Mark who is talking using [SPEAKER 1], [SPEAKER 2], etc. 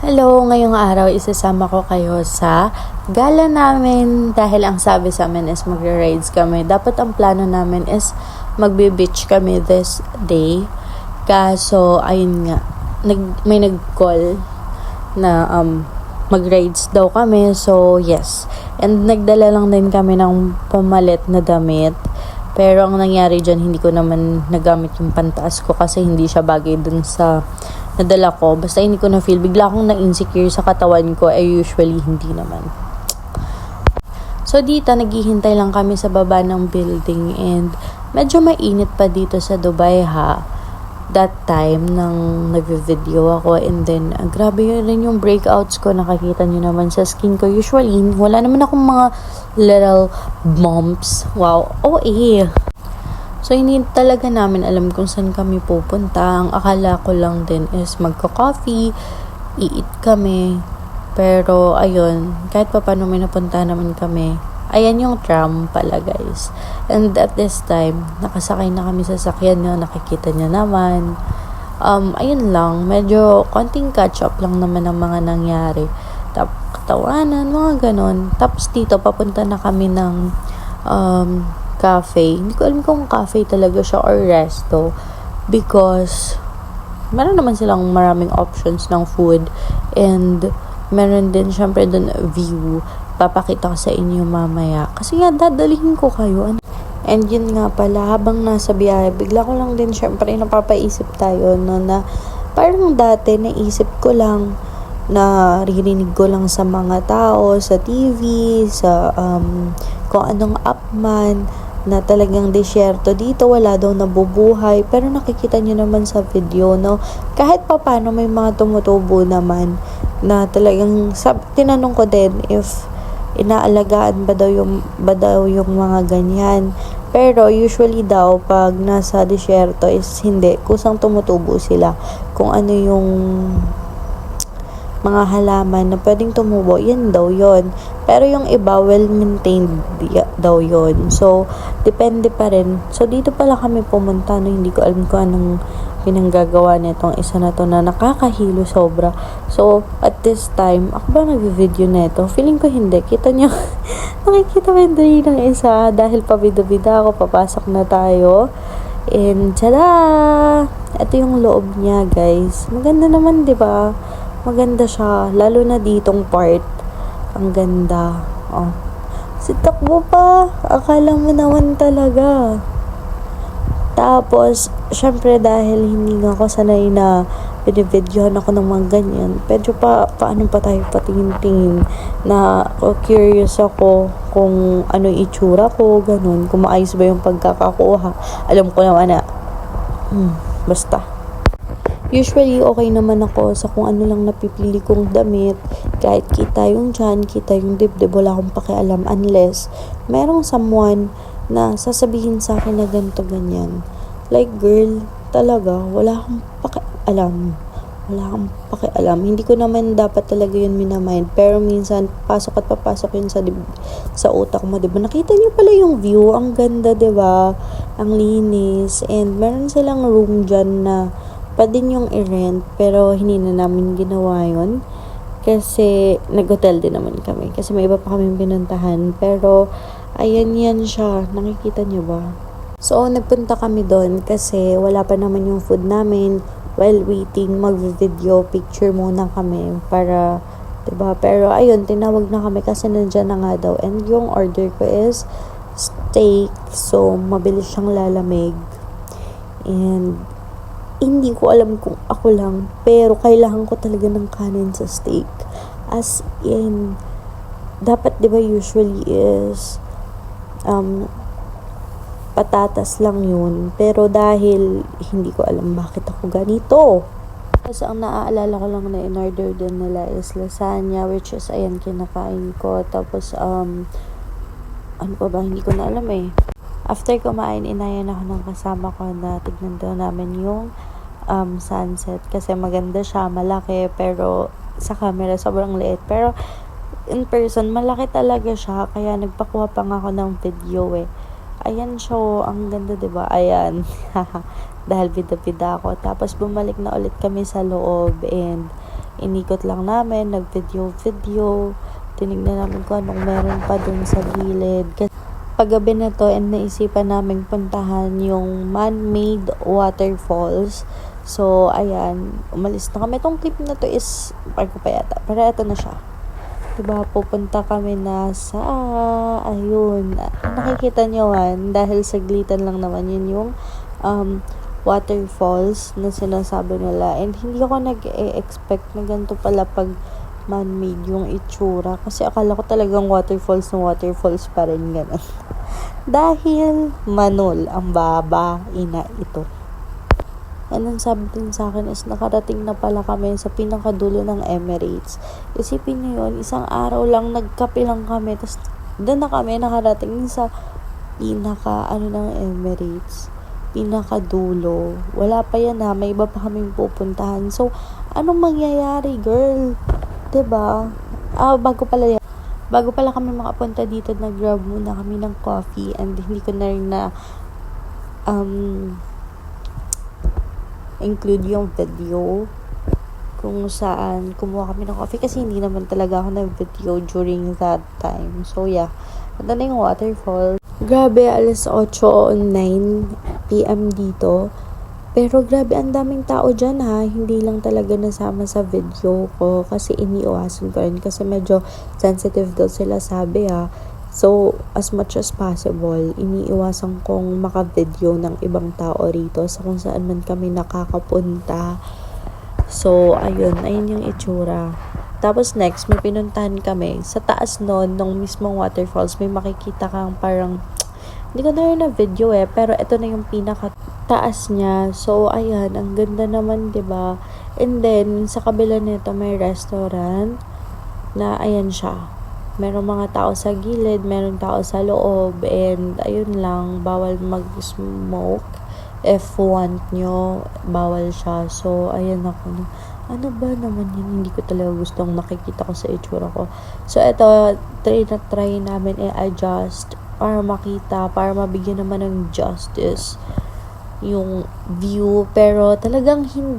[SPEAKER 1] Hello, ngayong araw isasama ko kayo sa gala namin dahil ang sabi sa amin is magre-rides kami. Dapat ang plano namin is magbe-beach kami this day. Kaso, ayun nga, may nag-call na mag-rides daw kami. So, yes. And nagdala lang din kami ng pamalit na damit. Pero ang nangyari dyan, hindi ko naman nagamit yung pantaas ko kasi hindi siya bagay dun sa nadala ko. Basta hindi ko na-feel. Bigla akong na-insecure sa katawan ko. Usually, hindi naman. So, dito, naghihintay lang kami sa baba ng building. And medyo mainit pa dito sa Dubai, ha. That time, nang nag-video ako. And then, grabe rin yung breakouts ko. Nakakita nyo naman sa skin ko. Usually, wala naman akong mga little bumps. Wow. So, hindi talaga namin alam kung saan kami pupunta. Ang akala ko lang din is magka-coffee, i-eat kami. Pero, ayun, kahit pa paano may napunta naman kami. Ayan yung tram pala, guys. And at this time, nakasakay na kami sa sakyan nyo. Nakikita nyo naman. Ayun lang, medyo konting catch-up lang naman ang mga nangyari. Katawanan, mga ganon. Tapos dito, papunta na kami ng cafe. Hindi ko alam kung cafe talaga siya or resto because meron naman silang maraming options ng food and meron din syempre dun view. Papakita ko sa inyo mamaya kasi nga dadalhin ko kayo. And yun nga pala, habang nasa biyahe, bigla ko lang din syempre napapaisip tayo no, na parang dati naisip ko lang na ririnig ko lang sa mga tao, sa TV, sa kung anong app man, na talagang disyerto dito, wala daw nabubuhay. Pero nakikita nyo naman sa video, no? Kahit pa paano may mga tumutubo naman na talagang, tinanong ko din if inaalagaan ba daw yung mga ganyan. Pero usually daw, pag nasa disyerto is hindi. Kusang tumutubo sila. Kung ano yung mga halaman na pwedeng tumubo, yan daw yon. Pero yung iba, well-maintained daw yon. So, depende pa rin. So, dito pala kami pumunta, no? Hindi ko alam kung anong pinanggagawa nitong isa na to na nakakahilo sobra. So, at this time, ako ba nag-video nito? Feeling ko hindi. Kita nyo, nakikita ko yung ng isa dahil pabida-bida ako, papasok na tayo. And, tada! Ito yung loob niya, guys. Maganda naman, di ba? Maganda siya, lalo na ditong part. Ang ganda. Oh. Si takbo pa. Akala mo naman talaga. Tapos, syempre dahil hindi nga ako sanay na binibidyohan ako ng mga ganyan, medyo paano pa tayo patingin-tingin na curious ako kung ano itsura ko, ganun. Kung maayos ba yung pagkakakuha. Alam ko naman na, basta. Usually, okay naman ako sa kung ano lang napipili kong damit. Kahit kita yung tiyan, kita yung dibdib, wala akong pakialam unless merong someone na sasabihin sa akin na ganito, ganyan. Like, girl, talaga, wala akong pakialam. Wala akong pakialam. Hindi ko naman dapat talaga yun minamind. Pero minsan, pasok at papasok yun sa utak mo, diba? Nakita niyo pala yung view. Ang ganda, diba? Ang linis. And meron silang room dyan na pwede yung i-rent, pero hindi na namin ginawa yun. Kasi, nag-hotel din naman kami. Kasi may iba pa kami pinuntahan. Pero, ayan yan siya. Nakikita niyo ba? So, nagpunta kami doon kasi wala pa naman yung food namin. While waiting, mag-video picture muna kami para, diba? Pero, ayun, tinawag na kami kasi nandyan na nga daw. And yung order ko is steak. So, mabilis siyang lalamig. And, hindi ko alam kung ako lang, pero kailangan ko talaga ng kanin sa steak. As in, dapat diba usually is patatas lang yun. Pero dahil hindi ko alam bakit ako ganito. Kasi ang naaalala ko lang na in-order din nila is lasagna, which is ayan kinakain ko. Tapos ano pa ba, hindi ko na alam eh. After kumain, inayan ako ng kasama ko na tignan daw namin yung sunset. Kasi maganda siya, malaki, pero sa camera sobrang liit. Pero in person, malaki talaga siya. Kaya nagpakuha pa nga ako ng video eh. Ayan siya, ang ganda, diba? Ayan. Dahil bida-bida ako. Tapos bumalik na ulit kami sa loob and Inikot lang namin, nag-video. Tinignan namin kung anong meron pa dun sa gilid. Kasi paggabi na to, and naisipan namin puntahan yung man-made waterfalls. So, ayan, umalis na kami. Itong clip na to is, parang ko pa yata, pero ito na siya. Diba, pupunta kami na sa, ayun, nakikita nyo man, dahil saglitan lang naman yun yung, waterfalls na sinasabi nila. And hindi ako nag-expect na ganito pala pag man-made yung itsura. Kasi akala ko talagang waterfalls na waterfalls pa rin ganun. Dahil manol ang ina ito. And ang sabi din sa akin is nakarating na pala kami sa pinakadulo ng Emirates. Isipin nyo yun, isang araw lang nagkape lang kami. Tapos doon na kami nakarating sa pinaka ng Emirates. Pinakadulo. Wala pa yan ha, may iba pa kaming pupuntahan. So, anong mangyayari girl? 'Di ba? Bago pala kami makapunta dito, nag-grab muna kami ng coffee and hindi ko na rin na include yung video kung saan kumuha kami ng coffee kasi hindi naman talaga ako nag-video during that time. So yeah, ito na yung waterfall. Grabe, alas 8:09 PM dito. Pero grabe, ang daming tao dyan ha. Hindi lang talaga nasama sa video ko kasi iniiwasan ko rin kasi medyo sensitive daw sila sabi ha. So, as much as possible, iniiwasan kong maka-video ng ibang tao rito sa kung saan man kami nakakapunta. So, ayun yung itsura. Tapos next, may pinuntahan kami. Sa taas nun, nung mismong waterfalls, may makikita kang parang, hindi ko na rin na video pero ito na yung pinaka-taas niya. So, ayan, ang ganda naman, 'di ba? And then, sa kabila nito, may restaurant na, ayan siya. Merong mga tao sa gilid, merong tao sa loob, and ayun lang, bawal mag-smoke. If want nyo, bawal siya. So, ayan ako. Ano ba naman yun? Hindi ko talaga gustong nakikita ko sa itsura ko. So, ito, try namin i-adjust para makita, para mabigyan naman ng justice yung view. Pero talagang hindi